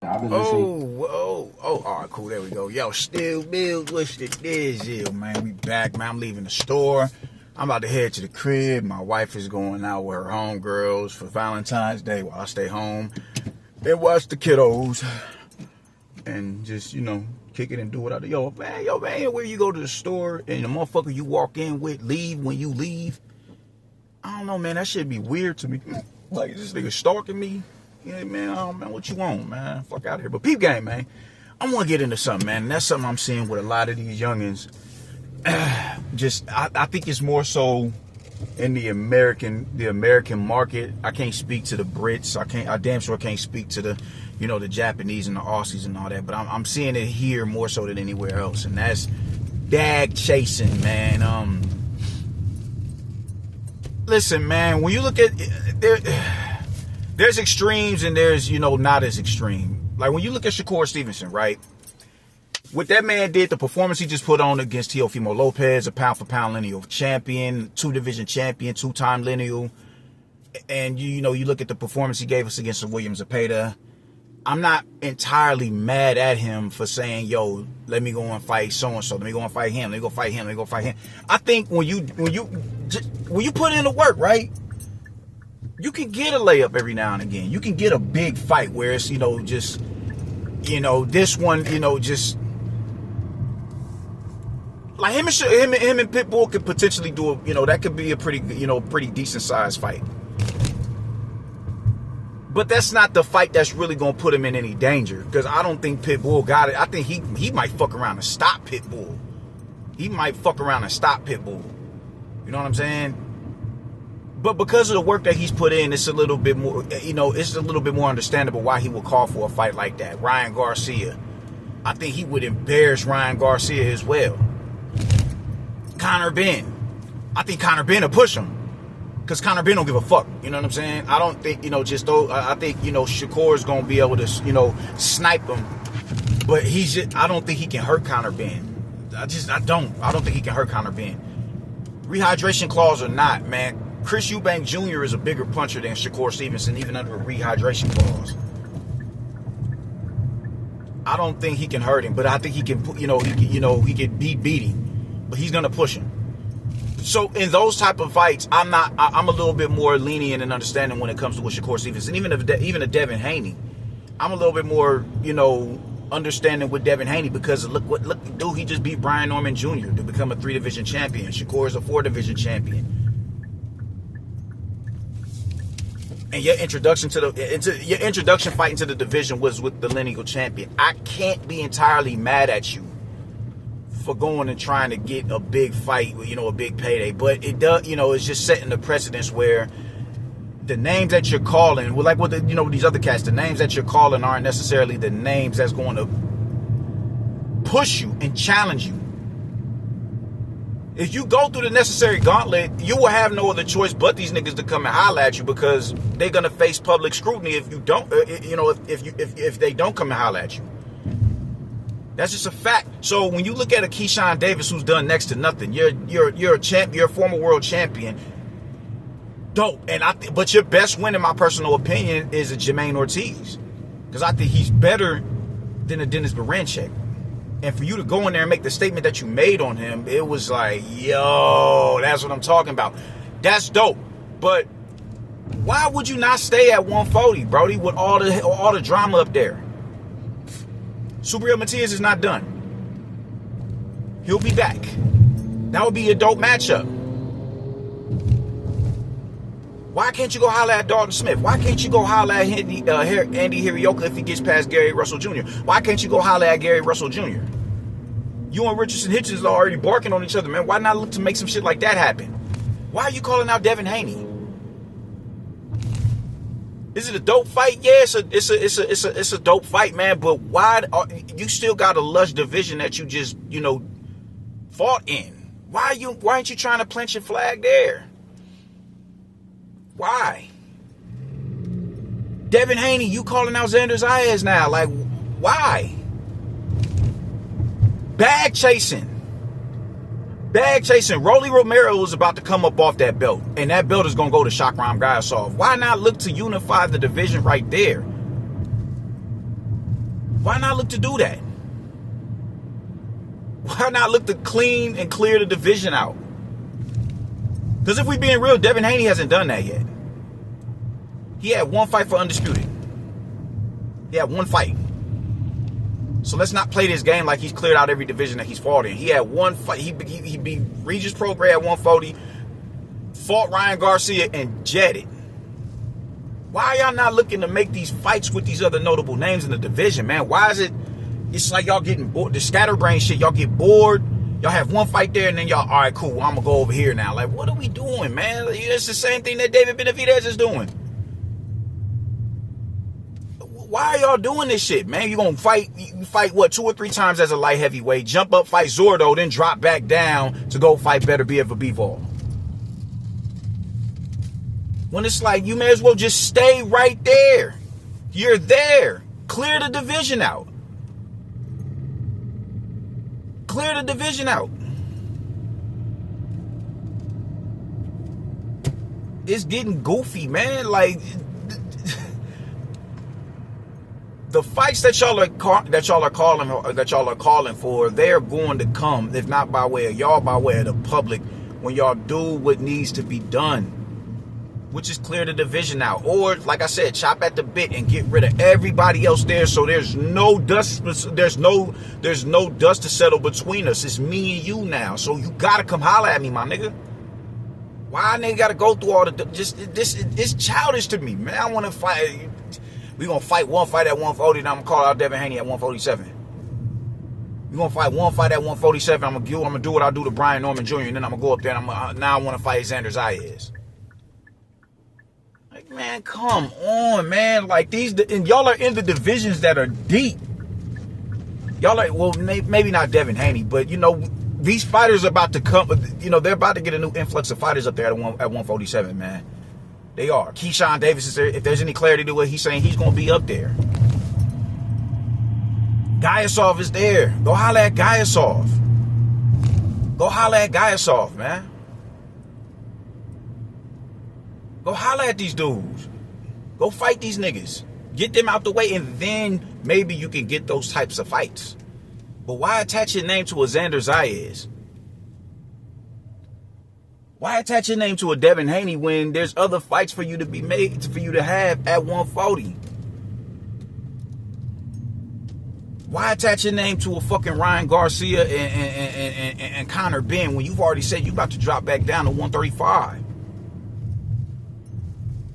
I've been listening. All right, cool. There we go. Yo, Still Bills, what's the deal, man? We back, man. I'm leaving the store. I'm about to head to the crib. My wife is going out with her homegirls for Valentine's Day while I stay home and watch the kiddos and just, kick it and do what I do. Yo, man, where you go to the store and the motherfucker you walk in with leave when you leave? I don't know, man. That shit be weird to me. Like, this nigga stalking me. Yeah, man, man, what you want, man? Fuck out of here. But peep game, man. I want to get into something, man. And that's something I'm seeing with a lot of these youngins. I think it's more so in the American market. I can't speak to the Brits. I damn sure can't speak to the, the Japanese and the Aussies and all that. But I'm seeing it here more so than anywhere else. And that's dag chasing, man. Listen, man, when you look at there's extremes and there's, not as extreme. Like when you look at Shakur Stevenson, right? What that man did, the performance he just put on against Teofimo Lopez, a pound-for-pound lineal champion, 2-division champion, 2-time lineal. And, you look at the performance he gave us against William Zepeda. I'm not entirely mad at him for saying, yo, let me go and fight so-and-so. Let me go and fight him. Let me go fight him. Let me go fight him. I think when you put in the work, right? You can get a layup every now and again. You can get a big fight where it's, this one, just like him and Pitbull could potentially do that could be a pretty decent sized fight. But that's not the fight that's really going to put him in any danger, because I don't think Pitbull got it. I think he might fuck around and stop Pitbull. You know what I'm saying? But because of the work that he's put in, it's a little bit more, understandable why he would call for a fight like that. Ryan Garcia. I think he would embarrass Ryan Garcia as well. Conor Benn. I think Conor Benn will push him, because Conor Benn don't give a fuck. You know what I'm saying? I don't think, I think, Shakur's going to be able to, snipe him. But I don't think he can hurt Conor Benn. I don't think he can hurt Conor Benn. Rehydration clause or not, man. Chris Eubank Jr. is a bigger puncher than Shakur Stevenson, even under a rehydration clause. I don't think he can hurt him, but I think he can, he can beat him, but he's gonna push him. So in those type of fights, I'm a little bit more lenient and understanding when it comes to what Shakur Stevenson, even a Devin Haney. I'm a little bit more, understanding with Devin Haney, because look, dude, he just beat Brian Norman Jr. to become a 3-division champion. Shakur is a 4-division champion. And your introduction fight into the division was with the lineal champion. I can't be entirely mad at you for going and trying to get a big fight, a big payday. But it does, it's just setting the precedence where the names that you're calling, well, like what these other cats, the names that you're calling aren't necessarily the names that's going to push you and challenge you. If you go through the necessary gauntlet, you will have no other choice but these niggas to come and holler at you, because they're gonna face public scrutiny if you don't, if they don't come and holler at you. That's just a fact. So when you look at a Keyshawn Davis who's done next to nothing, you're a champ, you're a former world champion. Dope. But your best win, in my personal opinion, is a Jermaine Ortiz, because I think he's better than a Dennis Baranchyk. And for you to go in there and make the statement that you made on him, it was like, yo, that's what I'm talking about. That's dope. But why would you not stay at 140, Brody, with all the drama up there? Subriel Matias is not done. He'll be back. That would be a dope matchup. Why can't you go holler at Dalton Smith? Why can't you go holler at Andy Hirioka if he gets past Gary Russell Jr.? Why can't you go holler at Gary Russell Jr.? You and Richardson Hitchens are already barking on each other, man. Why not look to make some shit like that happen? Why are you calling out Devin Haney? Is it a dope fight? Yeah, it's a dope fight, man. But why you still got a lush division that you just fought in? Why aren't you trying to plant your flag there? Why? Devin Haney, you calling out Xander Zayas now. Like, why? Bag chasing. Rolly Romero is about to come up off that belt, and that belt is going to go to Shakram Gayasov. Why not look to unify the division right there? Why not look to do that? Why not look to clean and clear the division out? Because if we being real, Devin Haney hasn't done that yet. He had one fight for Undisputed. He had one fight. So let's not play this game like he's cleared out every division that he's fought in. He had one fight. He beat Regis Prograis at 140, fought Ryan Garcia, and jetted. Why are y'all not looking to make these fights with these other notable names in the division, man? Why is it? It's like y'all getting bored. The scatterbrain shit, y'all get bored. Y'all have one fight there, and then y'all, all right, cool, I'm going to go over here now. Like, what are we doing, man? It's the same thing that David Benavidez is doing. Why are y'all doing this shit, man? You gonna fight, what, 2 or 3 times as a light heavyweight, jump up, fight Zordo, then drop back down to go fight Better Be Ever Bivol. When it's like, you may as well just stay right there. You're there. Clear the division out. Clear the division out. It's getting goofy, man. Like, the fights that y'all are calling for, they're going to come, if not by way of y'all, by way of the public, when y'all do what needs to be done, which is clear the division out, or like I said, chop at the bit and get rid of everybody else there, so there's no dust. There's no dust to settle between us. It's me and you now. So you gotta come holler at me, my nigga. Why nigga gotta go through all the it's childish to me, man. I want to fight. We gonna fight one fight at 140, and I'm gonna call out Devin Haney at 147. We gonna fight one fight at 147. I'm gonna do what I do to Brian Norman Jr., and then I'm gonna go up there and now I want to fight Xander Zayas. Like, man, come on, man. Like, and y'all are in the divisions that are deep. Y'all are, well, maybe not Devin Haney, but you know, these fighters are about to come. You know, they're about to get a new influx of fighters up there at 147, man. They are. Keyshawn Davis is there. If there's any clarity to what he's saying, he's going to be up there. Gaiasov is there. Go holler at Gaiasov. Go holler at Gaiasov, man. Go holler at these dudes. Go fight these niggas. Get them out the way, and then maybe you can get those types of fights. But why attach your name to a Xander Zayas? Why attach your name to a Devin Haney when there's other fights for you to be made, for you to have at 140? Why attach your name to a fucking Ryan Garcia and Conor Benn when you've already said you about to drop back down to 135?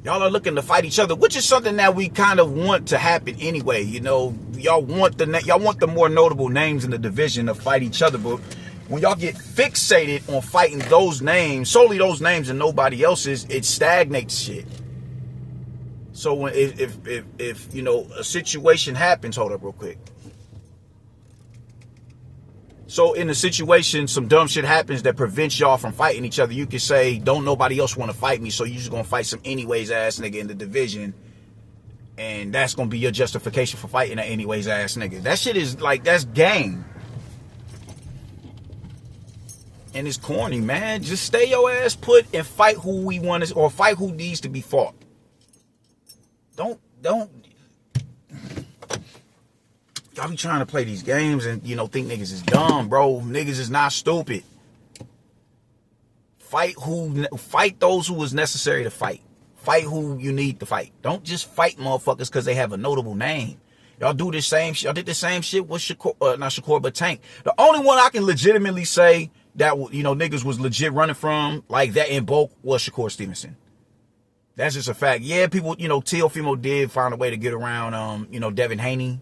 Y'all are looking to fight each other, which is something that we kind of want to happen anyway. You know, y'all want the more notable names in the division to fight each other, but when y'all get fixated on fighting those names, solely those names and nobody else's, it stagnates shit. So when if you know a situation happens, hold up real quick. So in a situation, some dumb shit happens that prevents y'all from fighting each other. You can say, don't nobody else want to fight me, so you just gonna fight some anyways ass nigga in the division. And that's gonna be your justification for fighting that anyways ass nigga. That shit is like, that's game. And it's corny, man. Just stay your ass put and fight who we want to, or fight who needs to be fought. Don't. Y'all be trying to play these games and, you know, think niggas is dumb, bro. Niggas is not stupid. Fight those who is necessary to fight. Fight who you need to fight. Don't just fight motherfuckers because they have a notable name. Y'all do the same shit. Y'all did the same shit with not Shakur, but Tank. The only one I can legitimately say that, you know, niggas was legit running from like that in bulk was Shakur Stevenson. That's just a fact. Yeah, people, you know, Teofimo did find a way to get around, you know, Devin Haney.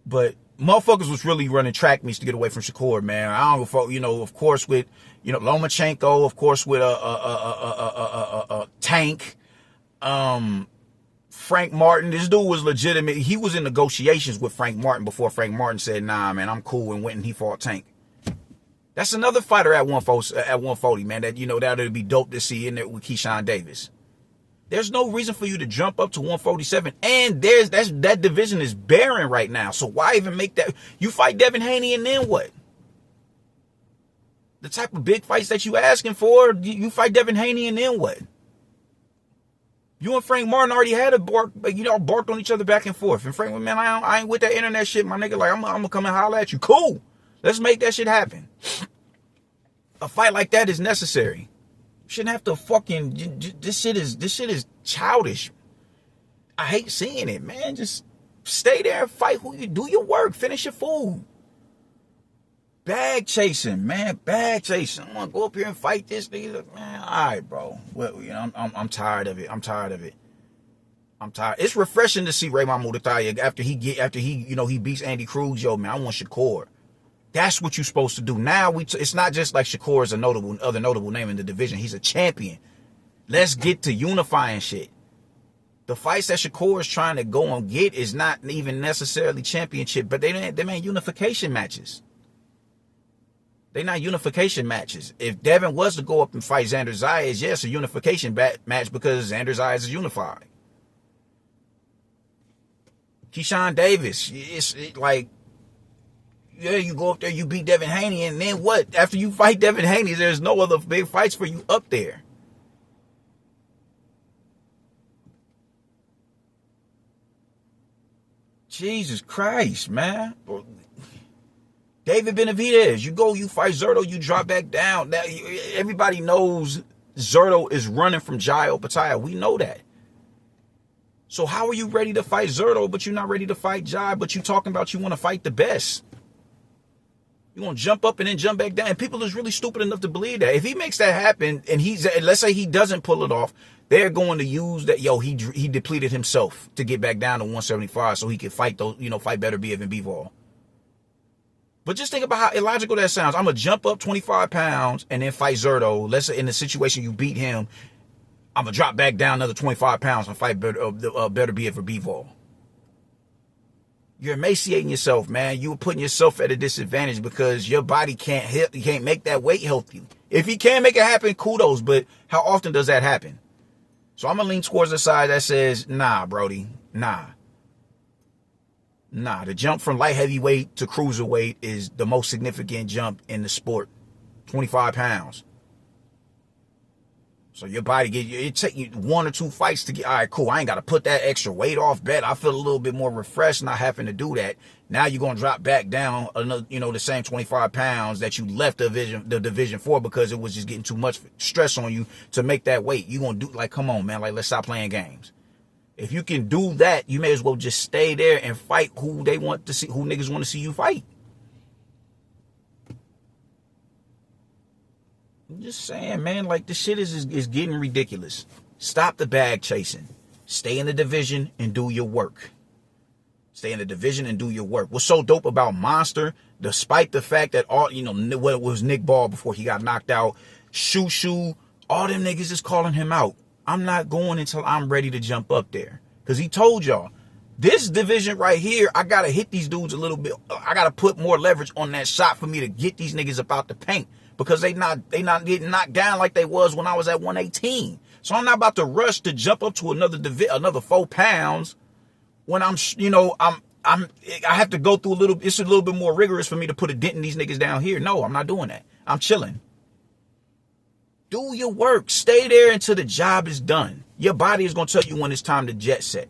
But motherfuckers was really running track meets to get away from Shakur, man. I don't know, you know, of course with, you know, Lomachenko, of course with Tank, Frank Martin. This dude was legitimate. He was in negotiations with Frank Martin before Frank Martin said, nah, man, I'm cool, and went and he fought Tank. That's another fighter at 140, man, that, you know, that would be dope to see in there with Keyshawn Davis. There's no reason for you to jump up to 147, and that division is barren right now. So why even make that? You fight Devin Haney, and then what? The type of big fights that you asking for, you fight Devin Haney, and then what? You and Frank Martin already had a bark, barked on each other back and forth. And Frank, man, I ain't with that internet shit, my nigga. Like, I'm gonna come and holler at you. Cool. Let's make that shit happen. A fight like that is necessary. You shouldn't have to fucking, this shit is childish. I hate seeing it, man. Just stay there and fight who you do your work. Finish your food. Bag chasing, man. Bag chasing. I'm gonna go up here and fight this nigga. Man, all right, bro. Well, I'm tired of it. I'm tired. It's refreshing to see Raymond Mutataya after he beats Andy Cruz. Yo, man, I want Shakur. That's what you're supposed to do. Now it's not just like Shakur is other notable name in the division. He's a champion. Let's get to unifying shit. The fights that Shakur is trying to go and get is not even necessarily championship, but they ain't unification matches. They're not unification matches. If Devin was to go up and fight Xander Zayas, yes, a unification match because Xander Zayas is unified. Keyshawn Davis, like, yeah, you go up there, you beat Devin Haney, and then what? After you fight Devin Haney, there's no other big fights for you up there. Jesus Christ, man. David Benavidez, you fight Zurdo, you drop back down. Now, everybody knows Zurdo is running from Jai Opetaia. We know that. So how are you ready to fight Zurdo, but you're not ready to fight Jai, but you talking about you want to fight the best? You want to jump up and then jump back down. And people is really stupid enough to believe that. If he makes that happen and let's say he doesn't pull it off, they're going to use that, he depleted himself to get back down to 175 so he could fight those, fight Beterbiev and Bivol. But just think about how illogical that sounds. I'm going to jump up 25 pounds and then fight Zurdo. Let's say in the situation you beat him, I'm going to drop back down another 25 pounds and fight Beterbiev or Bivol. You're emaciating yourself, man. You're putting yourself at a disadvantage because your body can't make that weight healthy. If he can make it happen, kudos, but how often does that happen? So I'm going to lean towards the side that says, nah, Brody, nah. The jump from light heavyweight to cruiserweight is the most significant jump in the sport. 25 pounds. So your body it take you 1 or 2 fights to get, all right, cool. I ain't got to put that extra weight off. Bet I feel a little bit more refreshed not having to do that. Now you're going to drop back down another, the same 25 pounds that you left the division for because it was just getting too much stress on you to make that weight. You going to do, like, come on, man. Like, let's stop playing games. If you can do that, you may as well just stay there and fight who they want to see, who niggas want to see you fight. I'm just saying, man, like, this shit is getting ridiculous. Stop the bag chasing. Stay in the division and do your work. Stay in the division and do your work. What's so dope about Monster, despite the fact that what it was Nick Ball before he got knocked out, Shoo, all them niggas is calling him out. I'm not going until I'm ready to jump up there. Because he told y'all, this division right here, I got to hit these dudes a little bit. I got to put more leverage on that shot for me to get these niggas up out the paint. Because they not getting knocked down like they was when I was at 118. So I'm not about to rush to jump up to another 4 pounds when I have to go through it's a little bit more rigorous for me to put a dent in these niggas down here. No, I'm not doing that. I'm chilling. Do your work. Stay there until the job is done. Your body is going to tell you when it's time to jet set.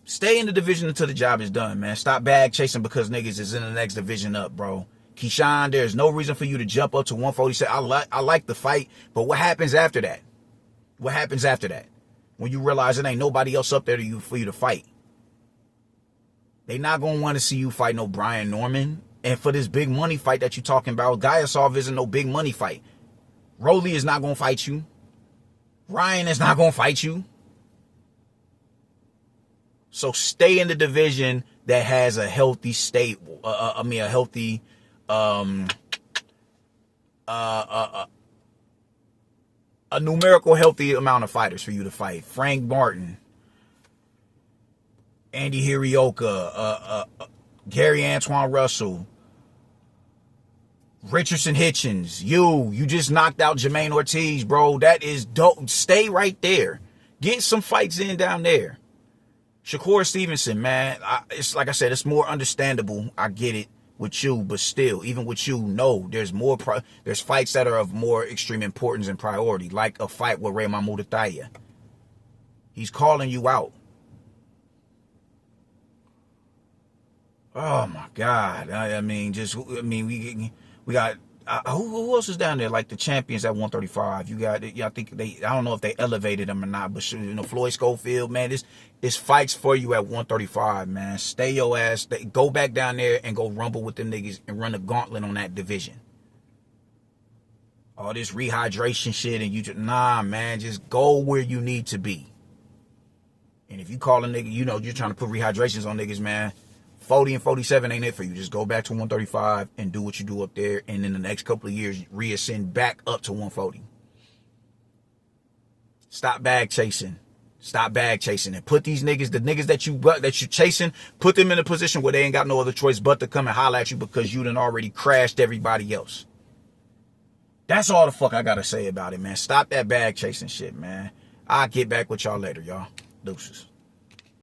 Stay in the division until the job is done, man. Stop bag chasing because niggas is in the next division up, bro. Keyshawn, there's no reason for you to jump up to 147. I like the fight, but what happens after that? What happens after that? When you realize it ain't nobody else up there for you to fight. They not going to want to see you fight no Brian Norman. And for this big money fight that you're talking about, Gaiasov isn't no big money fight. Rolly is not going to fight you. Ryan is not going to fight you. So stay in the division that has a healthy a numerical healthy amount of fighters for you to fight. Frank Martin, Andy Hirioka, Gary Antoine Russell, Richardson Hitchens. You just knocked out Jermaine Ortiz, bro. That is dope. Stay right there. Get some fights in down there. Shakur Stevenson, man, it's like I said, it's more understandable. I get it. with you, but still, even with you, no, there's more. There's fights that are of more extreme importance and priority, like a fight with Raymond Mutataya. He's calling you out. Oh my God! We got who else is down there? Like the champions at 135. You got, I think I don't know if they elevated them or not, but Floyd Schofield, man, this fights for you at 135, man. Stay your ass. Go back down there and go rumble with them niggas and run a gauntlet on that division. All this rehydration shit and nah, man, just go where you need to be. And if you call a nigga, you're trying to put rehydrations on niggas, man. 40 and 47 ain't it for you. Just go back to 135 and do what you do up there. And in the next couple of years, reascend back up to 140. Stop bag chasing. Stop bag chasing. And put these niggas, the niggas that you chasing, put them in a position where they ain't got no other choice but to come and holler at you because you done already crashed everybody else. That's all the fuck I gotta say about it, man. Stop that bag chasing shit, man. I'll get back with y'all later, y'all. Deuces.